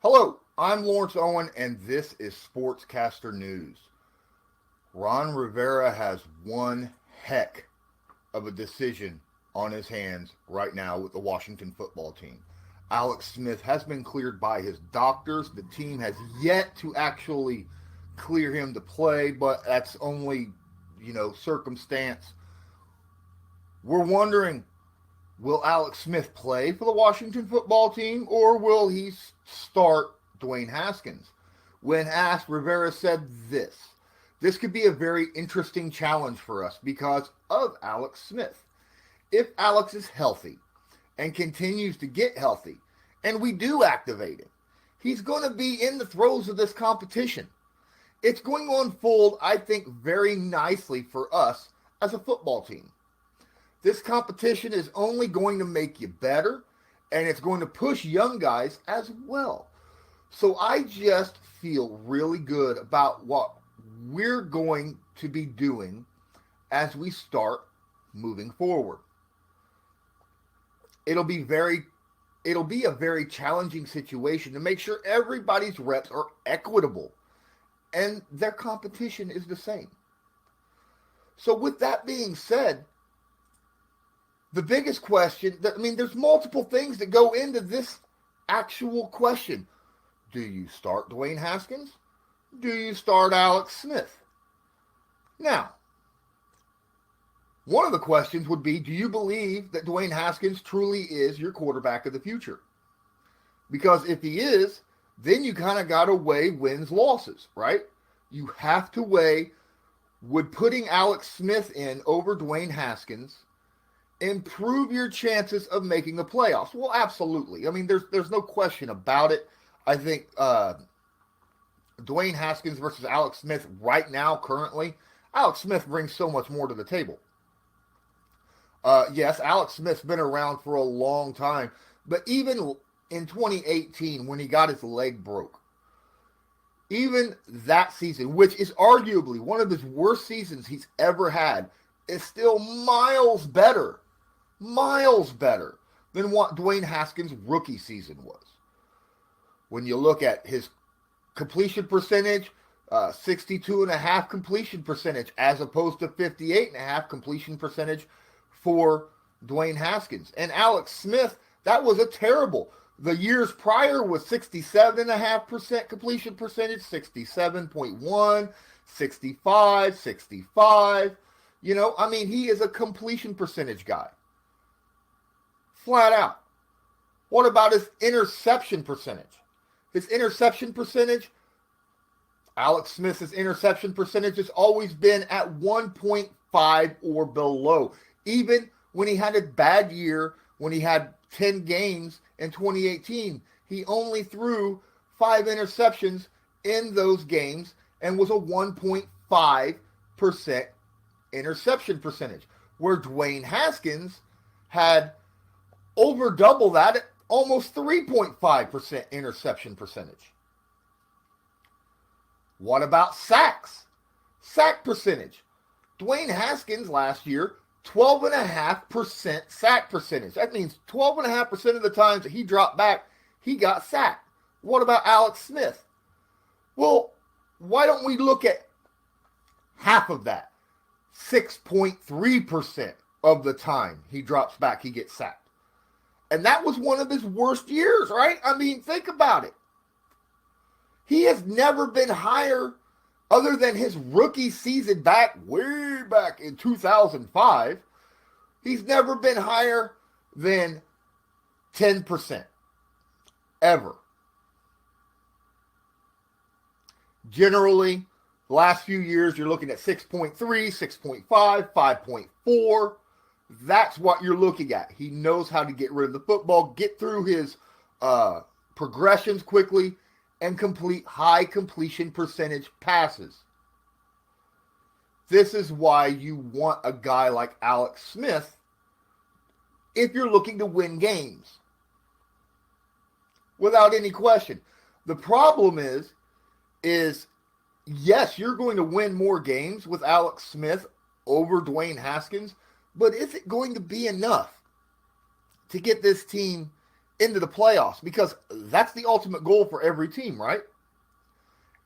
Hello, I'm Lawrence Owen, and this is Sportscaster News. Ron Rivera has one heck of a decision on his hands right now with the Washington football team. Alex Smith has been cleared by his doctors. The team has yet to actually clear him to play, but that's only, circumstance. We're wondering, will Alex Smith play for the Washington football team, or will he start Dwayne Haskins? When asked, Rivera said this could be a very interesting challenge for us because of Alex Smith. If Alex is healthy and continues to get healthy, and we do activate him, he's going to be in the throes of this competition. It's going to unfold, I think, very nicely for us as a football team. This competition is only going to make you better, and it's going to push young guys as well. So I just feel really good about what we're going to be doing as we start moving forward. It'll be a very challenging situation to make sure everybody's reps are equitable and their competition is the same. So with that being said, the biggest question, there's multiple things that go into this actual question. Do you start Dwayne Haskins? Do you start Alex Smith? Now, one of the questions would be, do you believe that Dwayne Haskins truly is your quarterback of the future? Because if he is, then you kind of got to weigh wins, losses, right? You have to weigh, would putting Alex Smith in over Dwayne Haskins improve your chances of making the playoffs? Well, absolutely. There's no question about it. I think Dwayne Haskins versus Alex Smith right now, currently, Alex Smith brings so much more to the table. Yes, Alex Smith's been around for a long time, but even in 2018, when he got his leg broke, even that season, which is arguably one of his worst seasons he's ever had, is still miles better than what Dwayne Haskins' rookie season was. When you look at his completion percentage, 62.5 completion percentage as opposed to 58.5 completion percentage for Dwayne Haskins. And Alex Smith, that was a terrible. The years prior was 67.5% completion percentage, 67.1, 65, 65. He is a completion percentage guy. Flat out. What about his interception percentage? His interception percentage, Alex Smith's interception percentage has always been at 1.5 or below. Even when he had a bad year, when he had 10 games in 2018, he only threw 5 interceptions in those games and was a 1.5% interception percentage, where Dwayne Haskins had over double that at almost 3.5% interception percentage. What about sacks? Sack percentage. Dwayne Haskins last year, 12.5% sack percentage. That means 12.5% of the times that he dropped back, he got sacked. What about Alex Smith? Well, why don't we look at half of that? 6.3% of the time he drops back, he gets sacked. And that was one of his worst years, right? Think about it. He has never been higher, other than his rookie season way back in 2005. He's never been higher than 10%. Ever. Generally, the last few years, you're looking at 6.3, 6.5, 5.4. That's what you're looking at. He knows how to get rid of the football, get through his progressions quickly, and complete high completion percentage passes. This is why you want a guy like Alex Smith if you're looking to win games. Without any question. The problem is yes, you're going to win more games with Alex Smith over Dwayne Haskins, but is it going to be enough to get this team into the playoffs, because that's the ultimate goal for every team, right?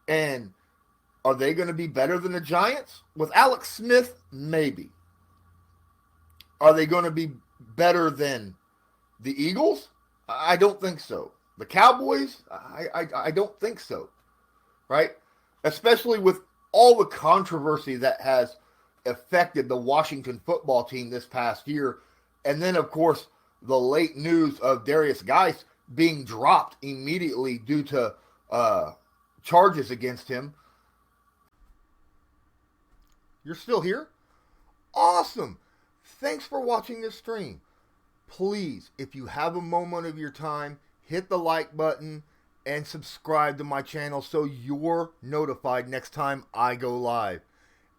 And are they going to be better than the Giants? With Alex Smith, maybe. Are they going to be better than the Eagles? I don't think so. The Cowboys? I don't think so, right? Especially with all the controversy that has affected the Washington football team this past year. And then, of course, the late news of Darius Geis being dropped immediately due to charges against him. You're still here? Awesome. Thanks for watching this stream. Please, if you have a moment of your time, hit the like button and subscribe to my channel so you're notified next time I go live.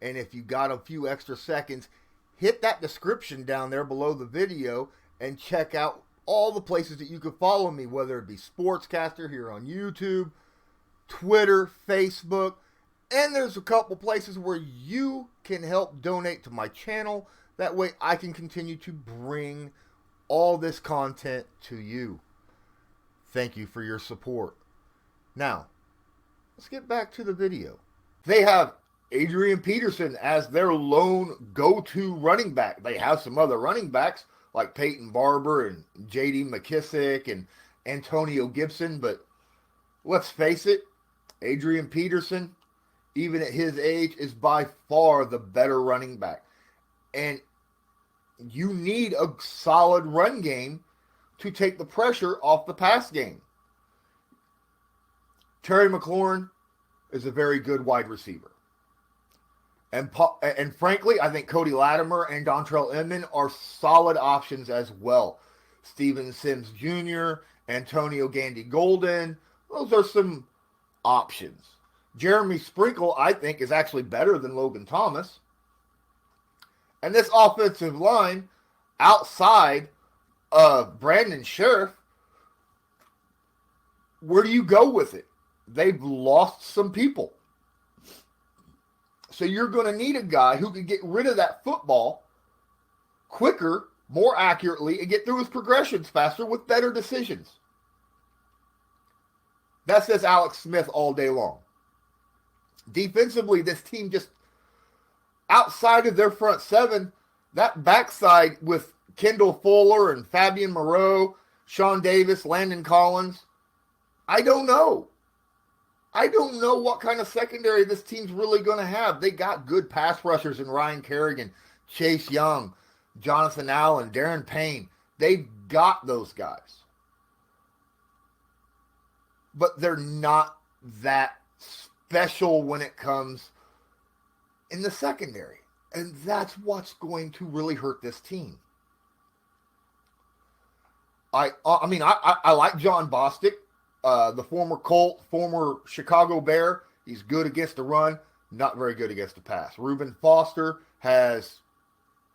And if you got a few extra seconds, hit that description down there below the video and check out all the places that you can follow me, whether it be Sportscaster here on YouTube, Twitter, Facebook, and there's a couple places where you can help donate to my channel. That way I can continue to bring all this content to you. Thank you for your support. Now, let's get back to the video. They have Adrian Peterson as their lone go-to running back. They have some other running backs like Peyton Barber and J.D. McKissick and Antonio Gibson, but let's face it, Adrian Peterson, even at his age, is by far the better running back. And you need a solid run game to take the pressure off the pass game. Terry McLaurin is a very good wide receiver. And frankly, I think Cody Latimer and Dontrell Inman are solid options as well. Steven Sims Jr., Antonio Gandy-Golden, those are some options. Jeremy Sprinkle, I think, is actually better than Logan Thomas. And this offensive line, outside of Brandon Sheriff, where do you go with it? They've lost some people. So you're going to need a guy who can get rid of that football quicker, more accurately, and get through his progressions faster with better decisions. That says Alex Smith all day long. Defensively, this team just, outside of their front seven, that backside with Kendall Fuller and Fabian Moreau, Sean Davis, Landon Collins, I don't know. I don't know what kind of secondary this team's really going to have. They got good pass rushers in Ryan Kerrigan, Chase Young, Jonathan Allen, Darren Payne. They've got those guys. But they're not that special when it comes in the secondary. And that's what's going to really hurt this team. I like John Bostic. The former Colt, former Chicago Bear. He's good against the run, not very good against the pass. Reuben Foster has,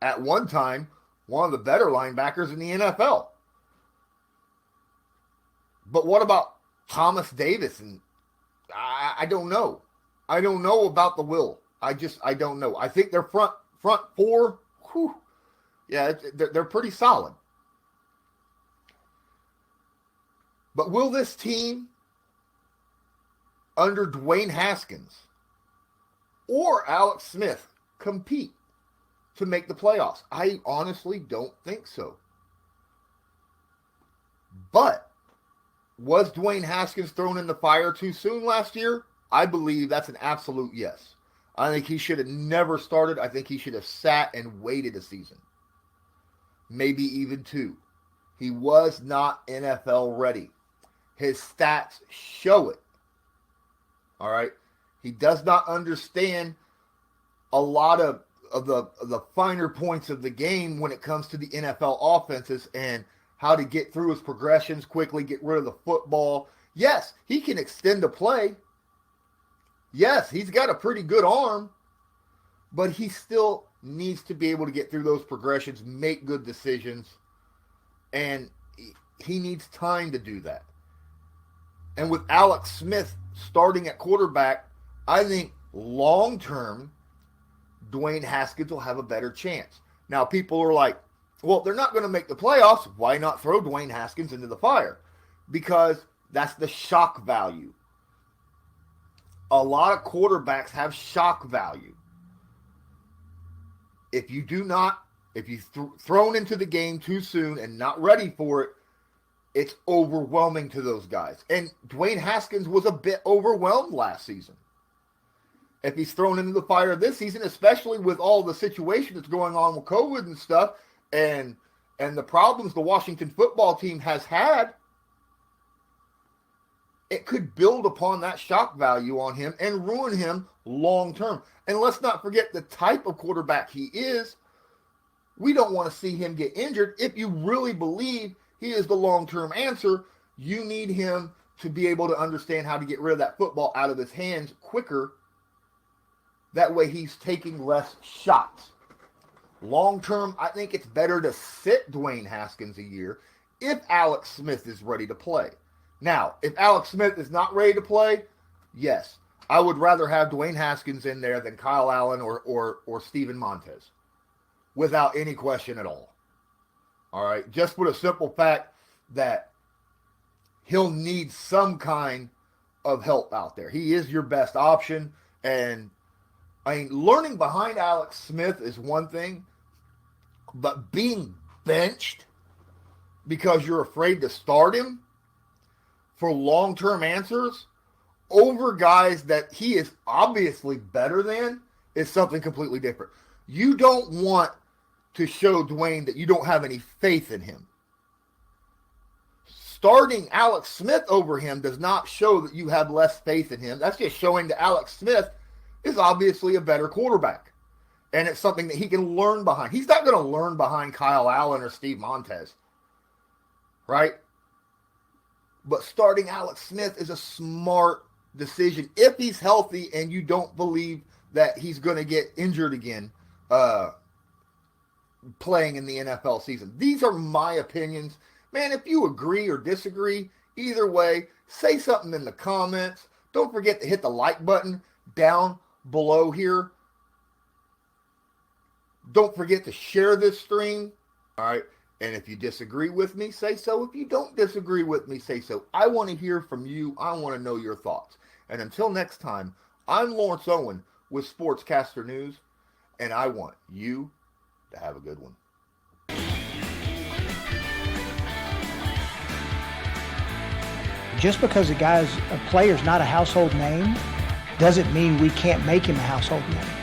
at one time, one of the better linebackers in the NFL. But what about Thomas Davis? And I don't know. I don't know about the will. I don't know. I think their front four, they're pretty solid. But will this team, under Dwayne Haskins or Alex Smith, compete to make the playoffs? I honestly don't think so. But was Dwayne Haskins thrown in the fire too soon last year? I believe that's an absolute yes. I think he should have never started. I think he should have sat and waited a season. Maybe even two. He was not NFL ready. His stats show it. All right. He does not understand a lot of the finer points of the game when it comes to the NFL offenses and how to get through his progressions quickly, get rid of the football. Yes, he can extend a play. Yes, he's got a pretty good arm, but he still needs to be able to get through those progressions, make good decisions, and he needs time to do that. And with Alex Smith starting at quarterback, I think long-term, Dwayne Haskins will have a better chance. Now, people are like, Well, they're not going to make the playoffs. Why not throw Dwayne Haskins into the fire? Because that's the shock value. A lot of quarterbacks have shock value. If you've thrown into the game too soon and not ready for it, it's overwhelming to those guys. And Dwayne Haskins was a bit overwhelmed last season. If he's thrown into the fire this season, especially with all the situation that's going on with COVID and stuff, and the problems the Washington football team has had, it could build upon that shock value on him and ruin him long term. And let's not forget the type of quarterback he is. We don't want to see him get injured. If you really believe he is the long-term answer, you need him to be able to understand how to get rid of that football out of his hands quicker. That way he's taking less shots. Long-term, I think it's better to sit Dwayne Haskins a year if Alex Smith is ready to play. Now, if Alex Smith is not ready to play, yes, I would rather have Dwayne Haskins in there than Kyle Allen or Steven Montez, without any question at all. All right, just for the simple fact that he'll need some kind of help out there. He is your best option, and I mean, learning behind Alex Smith is one thing, but being benched because you're afraid to start him for long-term answers over guys that he is obviously better than is something completely different. You don't want to show Dwayne that you don't have any faith in him. Starting Alex Smith over him does not show that you have less faith in him. That's just showing that Alex Smith is obviously a better quarterback. And it's something that he can learn behind. He's not going to learn behind Kyle Allen or Steve Montez. Right? But starting Alex Smith is a smart decision if he's healthy and you don't believe that he's going to get injured again playing in the NFL season. These are my opinions. Man, if you agree or disagree, either way, say something in the comments. Don't forget to hit the like button down below here. Don't forget to share this stream. All right. And if you disagree with me, say so. If you don't disagree with me, say so. I want to hear from you. I want to know your thoughts. And until next time, I'm Lawrence Owen with Sportscaster News, and I want you to have a good one. Just because a player's not a household name doesn't mean we can't make him a household name.